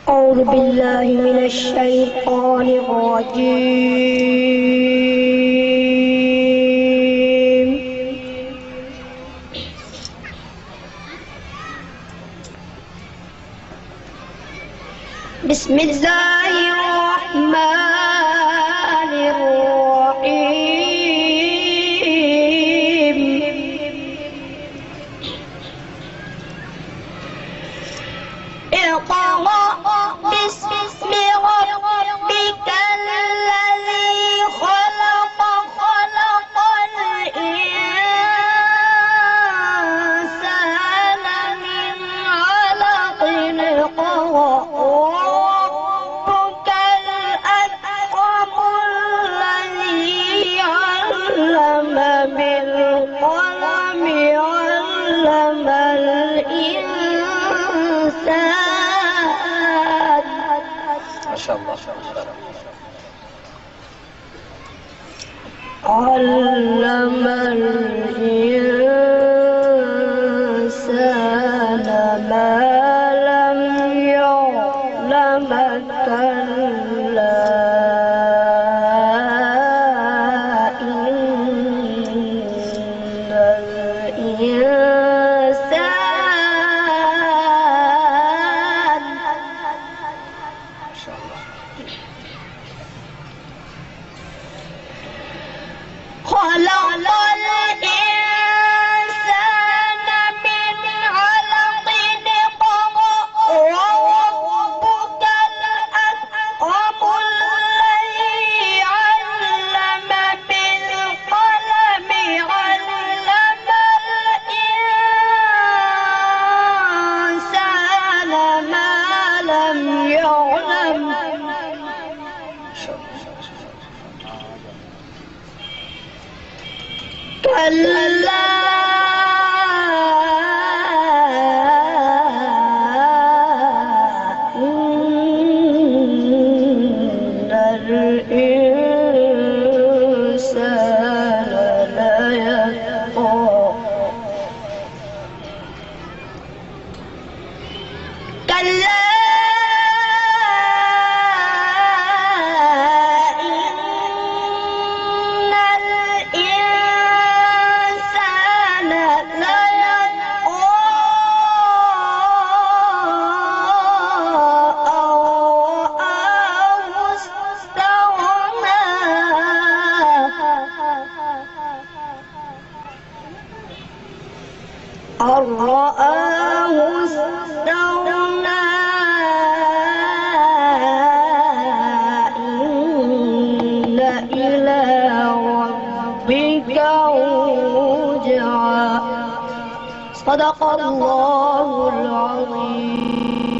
أعوذ بالله من الشيطان الرجيم. بسم الله الرحمن الرحيم. اقرأ باسم ربك الذي خلق خلق الإنسان من علق. اقرأ وربك الأكرم الذي علم بالقلم علم الإنسان ما شاء الله علم الإنسان ما لم يعلم كلا إن الإنسان ما شاء الله خلق الإنسان من علق. اقرأ وربك الأكرم الذي علم بالقلم علم الإنسان ما لم يعلم. ما شاء الله كلا إن الإنسان ليطغى. كلا أن رآه استغنى إن إلى ربك رجعا. صدق الله العظيم.